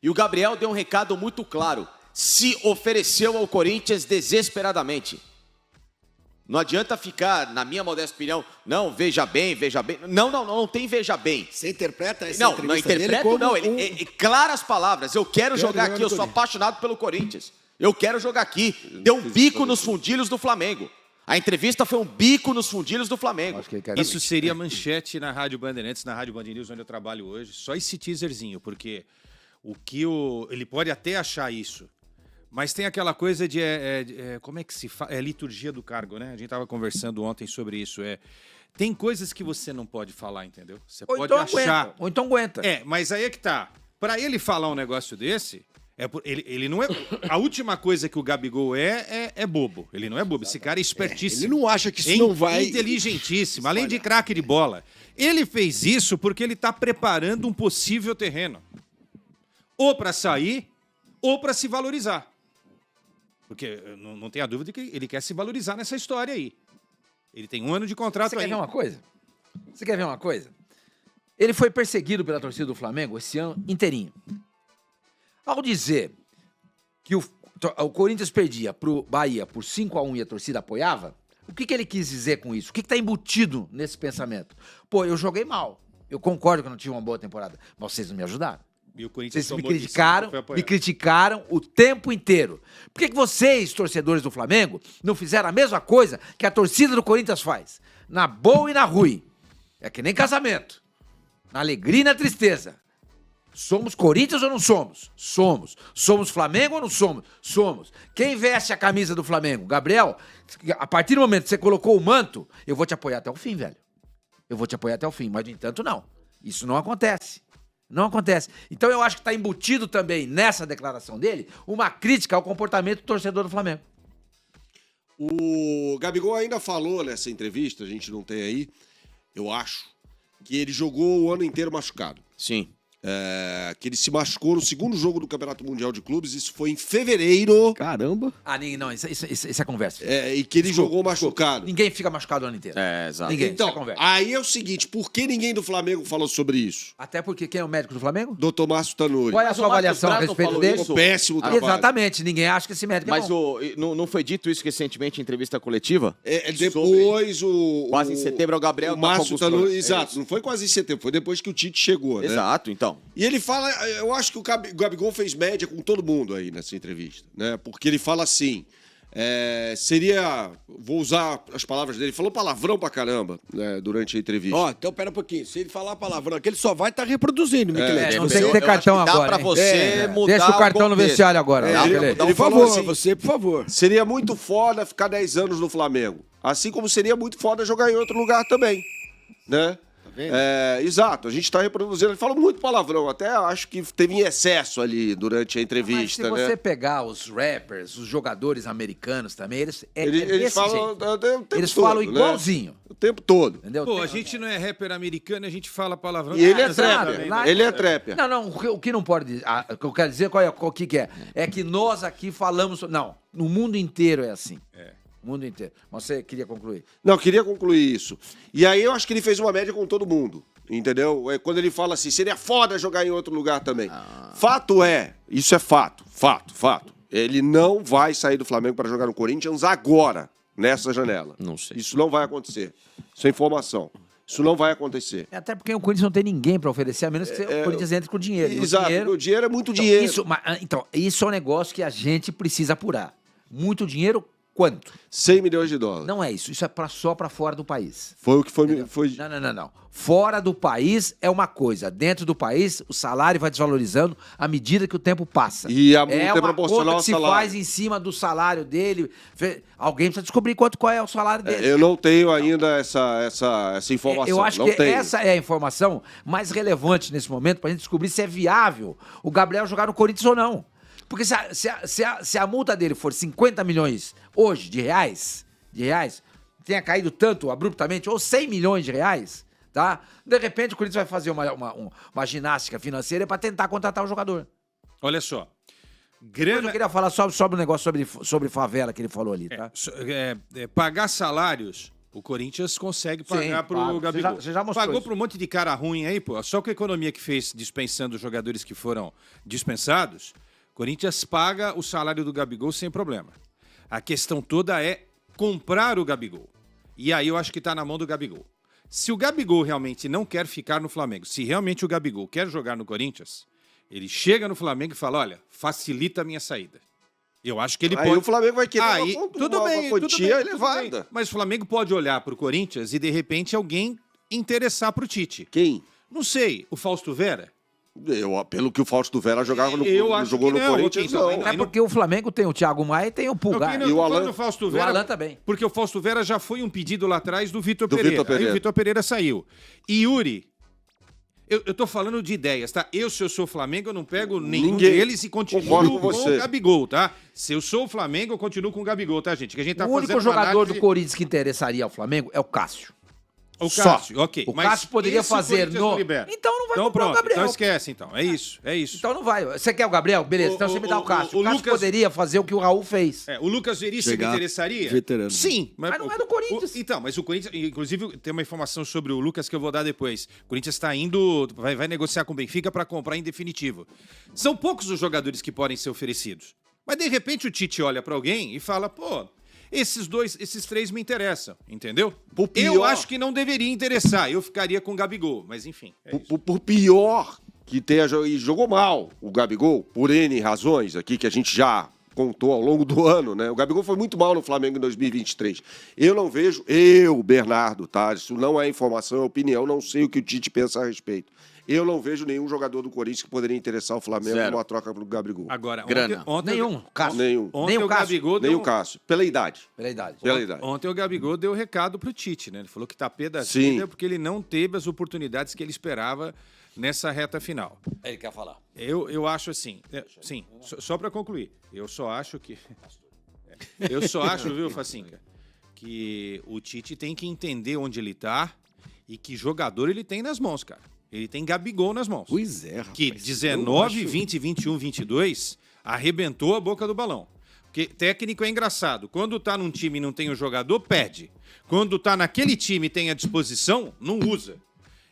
E o Gabriel deu um recado muito claro. Se ofereceu ao Corinthians desesperadamente. Não adianta ficar, na minha modesta opinião, não, veja bem. Não tem veja bem. Você interpreta essa Não entrevista interpreto, dele como não. Ele claras palavras. Eu quero jogar aqui, eu sou apaixonado pelo Corinthians. Eu quero jogar aqui. Deu um bico nos fundilhos do Flamengo. A entrevista foi um bico nos fundilhos do Flamengo. Isso seria manchete na Rádio Bandeirantes, na Rádio Band News, onde eu trabalho hoje. Só esse teaserzinho, porque ele pode até achar isso, mas tem aquela coisa de... como é que se fala? É liturgia do cargo, né? A gente estava conversando ontem sobre isso. Tem coisas que você não pode falar, entendeu? Você ou pode então achar... Aguenta, ou então aguenta. Mas aí é que tá. Para ele falar um negócio desse... Ele não é. A última coisa que o Gabigol é bobo. Ele não é bobo. Esse cara é espertíssimo. Ele não acha que isso não vai... Inteligentíssimo, além de craque de bola. Ele fez isso porque ele está preparando um possível terreno. Ou para sair, ou para se valorizar. Porque não tenha dúvida que ele quer se valorizar nessa história aí. Ele tem 1 ano de contrato Você aí. quer ver uma coisa? Você quer ver uma coisa? Ele foi perseguido pela torcida do Flamengo esse ano inteirinho. Ao dizer que o Corinthians perdia pro Bahia por 5-1 e a torcida apoiava, o que ele quis dizer com isso? O que está embutido nesse pensamento? Pô, eu joguei mal. Eu concordo que eu não tive uma boa temporada, mas vocês não me ajudaram. E o Corinthians Vocês me criticaram o tempo inteiro. Por que vocês, torcedores do Flamengo, não fizeram a mesma coisa que a torcida do Corinthians faz? Na boa e na ruim. É que nem casamento. Na alegria e na tristeza. Somos Corinthians ou não somos? Somos. Somos Flamengo ou não somos? Somos. Quem veste a camisa do Flamengo? Gabriel, a partir do momento que você colocou o manto, eu vou te apoiar até o fim, velho. Eu vou te apoiar até o fim, mas, no entanto, não. Isso não acontece. Não acontece. Então, eu acho que está embutido também, nessa declaração dele, uma crítica ao comportamento do torcedor do Flamengo. O Gabigol ainda falou nessa entrevista, a gente não tem aí, eu acho, que ele jogou o ano inteiro machucado. Sim. Que ele se machucou no segundo jogo do Campeonato Mundial de Clubes, isso foi em fevereiro. Caramba. Não, isso é conversa. E que ele jogou machucado. Ninguém fica machucado o ano inteiro. Exato. Ninguém, Então, isso é conversa. aí é o seguinte, por que ninguém do Flamengo falou sobre isso? Até porque quem é o médico do Flamengo? Dr. Márcio Tanuri. Qual é a sua avaliação a respeito dele? Péssimo trabalho. Exatamente, ninguém acha que esse médico é Mas bom. não foi dito isso recentemente em entrevista coletiva? Depois Quase em setembro, o Gabriel... O Márcio Tanuri, exato, não foi quase em setembro, foi depois que o Tite chegou, né? Exato, então. E ele fala, eu acho que o Gabigol fez média com todo mundo aí nessa entrevista, né? Porque ele fala assim, vou usar as palavras dele, falou palavrão pra caramba, né, durante a entrevista. Então pera um pouquinho, se ele falar palavrão aqui, ele só vai estar reproduzindo, Michelete. Não tem que ter cartão agora. Dá pra você mudar. Deixa o cartão no vestiário agora. Ele falou assim, você, por favor. Seria muito foda ficar 10 anos no Flamengo, assim como seria muito foda jogar em outro lugar também, né? Exato, a gente tá reproduzindo. Ele fala muito palavrão, até acho que teve em excesso ali durante a entrevista. Mas se você pegar os rappers, os jogadores americanos também, eles falam, eles falam igualzinho. Né? O tempo todo. Entendeu? Pô, a gente não é rapper americano, a gente fala palavrão. E ele é trapper. Ele é trapper. Não, o que não pode dizer, o que eu quero dizer, o que é? É que nós aqui falamos... Não, no mundo inteiro é assim. O mundo inteiro. Mas você queria concluir? Não, queria concluir isso. E aí eu acho que ele fez uma média com todo mundo, entendeu? Quando ele fala assim, seria foda jogar em outro lugar também. Fato isso é fato. Ele não vai sair do Flamengo para jogar no Corinthians agora, nessa janela. Não sei. Isso não vai acontecer. Isso é informação. Isso não vai acontecer. Até porque o Corinthians não tem ninguém para oferecer, a menos que o Corinthians entre com dinheiro. Exato, o dinheiro é muito dinheiro. Isso é um negócio que a gente precisa apurar. Muito dinheiro, quanto? 100 milhões de dólares. Não é isso. Isso é só para fora do país. Foi o que foi. Não. Fora do país é uma coisa. Dentro do país, o salário vai desvalorizando à medida que o tempo passa. E a multa é uma proporcional conta ao que se salário. faz em cima do salário dele. Alguém precisa descobrir qual é o salário dele. Eu não tenho ainda essa informação. Eu acho que essa é a informação mais relevante nesse momento para a gente descobrir se é viável o Gabriel jogar no Corinthians ou não. Porque se a multa dele for 50 milhões hoje de reais, tenha caído tanto abruptamente, ou 100 milhões de reais, tá? De repente o Corinthians vai fazer uma ginástica financeira para tentar contratar o jogador. Olha só. Eu queria falar sobre um negócio sobre favela que ele falou ali, tá? Pagar salários O Corinthians consegue pagar pro paga. Gabigol. Você já mostrou Pagou isso. para um monte de cara ruim aí, pô. Só com a economia que fez dispensando os jogadores que foram dispensados, o Corinthians paga o salário do Gabigol sem problema. A questão toda é comprar o Gabigol. E aí eu acho que tá na mão do Gabigol. Se o Gabigol realmente não quer ficar no Flamengo, se realmente o Gabigol quer jogar no Corinthians, ele chega no Flamengo e fala, olha, facilita a minha saída. Eu acho que ele Aí pode... o Flamengo vai querer Aí, uma tudo quantia bem, tudo bem. elevada. Mas o Flamengo pode olhar para o Corinthians e, de repente, alguém interessar para o Tite. Quem? Não sei, o Fausto Vera? Pelo que o Fausto Vera jogava no, Eu acho jogou que no não, Corinthians, então, não. aí É porque o Flamengo tem o Thiago Maia e tem o Pulgar. Eu E o tô falando Alan? do Fausto O Vera, Alan também. porque o Fausto Vera já foi um pedido lá atrás do Vitor Do Pereira. Vitor Pereira. Aí o Vitor Pereira saiu. E Yuri, eu tô falando de ideias, tá? Se eu sou o Flamengo, eu não pego nenhum Ninguém. deles e continuo Concordo com com você. o Gabigol, tá? Se eu sou o Flamengo, eu continuo com o Gabigol, tá, gente? Que a gente tá O único fazendo jogador análise... do Corinthians que interessaria ao Flamengo é o Cássio. O Só. Cássio, ok. O mas Cássio poderia esse o fazer Corinthians no... não libera. Então não vai Então comprar pronto, o Gabriel. então esquece, então. É isso, é isso. Então não vai. Você quer o Gabriel? Beleza, então você me dá o Cássio. o O Cássio Lucas- poderia fazer o que o Raul fez. O Lucas Veríssimo Chegar interessaria? veterano. Sim. Mas não é do Corinthians. Então, mas o Corinthians... Inclusive, tem uma informação sobre o Lucas que eu vou dar depois. O Corinthians está indo... Vai negociar com o Benfica para comprar em definitivo. São poucos os jogadores que podem ser oferecidos. Mas, de repente, o Tite olha para alguém e fala, pô... Esses três me interessam, entendeu? Por pior- Eu acho que não deveria interessar. Eu ficaria com o Gabigol, mas enfim. É isso. Por pior que tenha e jogou mal o Gabigol, por N razões aqui que a gente já contou ao longo do ano, né? O Gabigol foi muito mal no Flamengo em 2023. Eu não vejo, Bernardo, tá? Isso não é informação, é opinião, não sei o que o Tite pensa a respeito. Eu não vejo nenhum jogador do Corinthians que poderia interessar o Flamengo Zero. numa troca pro Gabigol. Agora, Grana. ontem Nenhum. Cássio. Nenhum. Ontem Nem o o Cássio, Gabigol Nem deu... o Cássio. Pela idade. Pela idade. Pela idade. Ontem o Gabigol deu recado pro Tite, né? Ele falou que tá pé da Sim. vida porque ele não teve as oportunidades que ele esperava nessa reta final. Ele quer falar. Eu acho assim, sim, só para concluir, eu só acho que... Eu só acho, viu, Facinca, que o Tite tem que entender onde ele tá e que jogador ele tem nas mãos, cara. Ele tem Gabigol nas mãos. Pois é, rapaz. Que 19, 20, 21, 22 arrebentou a boca do balão. Porque técnico é engraçado. Quando tá num time e não tem o jogador, perde. Quando tá naquele time e tem a disposição, não usa.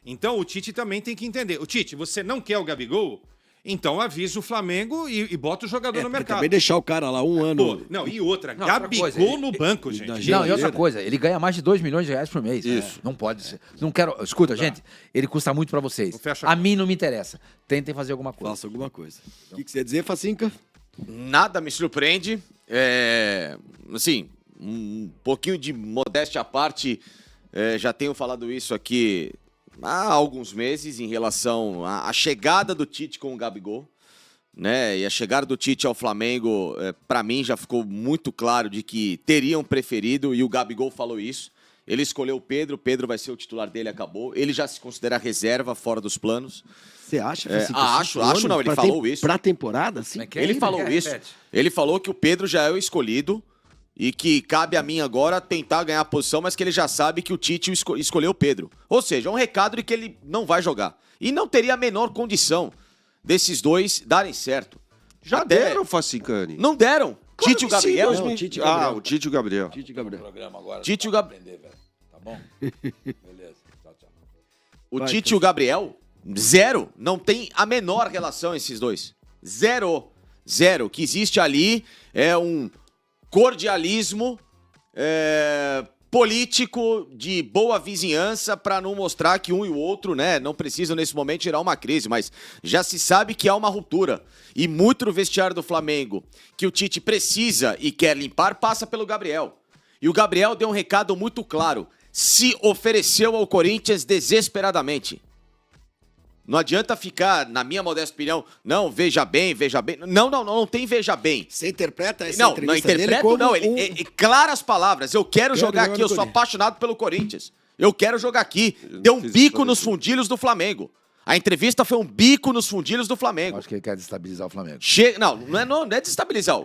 Então o Tite também tem que entender. O Tite, você não quer o Gabigol? Então avisa o Flamengo e bota o jogador no Porque mercado. também deixar o cara lá um ano. Pô, não, e outra, Não, outra Gabigol coisa, no banco, gente. Não, Não, e Geladeira. outra coisa, ele ganha mais de 2 milhões de reais por mês. Isso. Não pode ser. Não quero. Escuta, gente, ele custa muito pra vocês. Não fecha A mim não me interessa. Tentem fazer alguma coisa. Faça alguma coisa. O que você ia dizer, Facinca? Nada me surpreende. Assim, um pouquinho de modéstia à parte, já tenho falado isso aqui há alguns meses em relação à chegada do Tite com o Gabigol, né? E a chegada do Tite ao Flamengo, para mim, já ficou muito claro de que teriam preferido, e o Gabigol falou isso. Ele escolheu o Pedro vai ser o titular dele, acabou. Ele já se considera reserva, fora dos planos. Você acha, É, Facinca? acho não, ele falou isso. Pra temporada, sim? Como é que Ele Quem falou quer, isso. repete. Ele falou que o Pedro já é o escolhido e que cabe a mim agora tentar ganhar a posição, mas que ele já sabe que o Tite escolheu o Pedro. Ou seja, é um recado de que ele não vai jogar. E não teria a menor condição desses dois darem certo. Já Até- deram, Facincani. Não deram. Claro Tite e o que sim, Gabriel. 2000. Não, Tite e o Gabriel. O Tite e o Gabriel. Tite Gabriel. Programa agora. Tite e o Gabriel. Tá bom? Beleza. Tchau, tchau. O Vai, Tite e o Gabriel, zero. Não tem a menor relação esses dois. Zero. Zero. O que existe ali é um cordialismo político de boa vizinhança para não mostrar que um e o outro, né, não precisam nesse momento gerar uma crise, mas já se sabe que há uma ruptura. E muito no vestiário do Flamengo que o Tite precisa e quer limpar passa pelo Gabriel. E o Gabriel deu um recado muito claro. Se ofereceu ao Corinthians desesperadamente. Não adianta ficar, na minha modesta opinião, não, veja bem. Não tem veja bem. Você interpreta essa Não, entrevista não interpreto, dele como não. Ele, um- claras palavras. Eu quero jogar jogar aqui, no eu sou Corinthians. apaixonado pelo Corinthians. Eu quero jogar aqui. Deu um fiz bico isso nos também. fundilhos do Flamengo. A entrevista foi um bico nos fundilhos do Flamengo. Acho que ele quer destabilizar o Flamengo. Não é desestabilizar.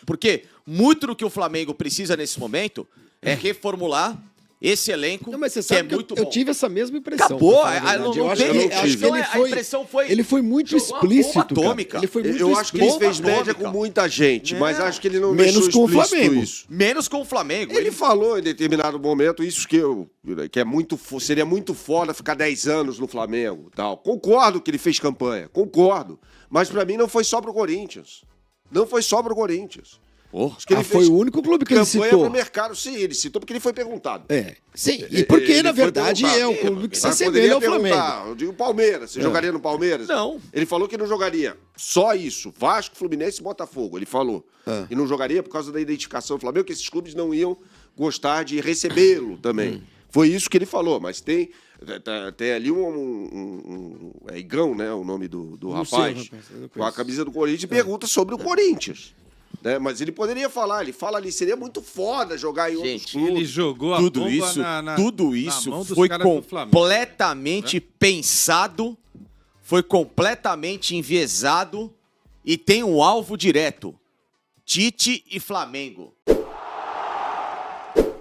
Porque muito do que o Flamengo precisa nesse momento é reformular, esse elenco, Não, mas você que sabe é que muito eu bom. tive essa mesma impressão. Acabou, pra falar a verdade. não Eu acho tem- que eu acho que ele a foi, impressão foi- ele foi muito jogou uma bomba explícito, cara. atômica. Ele foi muito Eu acho que ele explícito. fez média com muita gente, mas Não. acho que ele não Menos deixou com o explícito Flamengo. isso. Menos com o Flamengo. Ele falou em determinado momento isso que é muito seria muito foda ficar 10 anos no Flamengo, tal. Concordo que ele fez campanha, concordo, mas pra mim não foi só pro Corinthians. Não foi só pro Corinthians. Acho que ele foi fez o único clube que ele campanha citou. pro mercado, sim, ele citou porque ele foi perguntado. Sim, e porque, Ele na foi verdade, perguntado. é o clube que se Mas assemelha ao poderia Flamengo. perguntar, eu digo Palmeiras, você jogaria no Palmeiras? Não. Ele falou que não jogaria só isso, Vasco, Fluminense e Botafogo, ele falou. E não jogaria por causa da identificação do Flamengo, que esses clubes não iam gostar de recebê-lo também. Foi isso que ele falou, mas tem ali é Igão, né, o nome do rapaz, com a camisa do Corinthians, e pergunta sobre o Corinthians. Né? Mas ele poderia falar, ele fala ali, seria muito foda jogar em outros clubes. Ele jogou a Tudo bomba isso, na tudo na isso mão dos foi caras do Flamengo. completamente pensado, foi completamente enviesado e tem um alvo direto: Tite e Flamengo.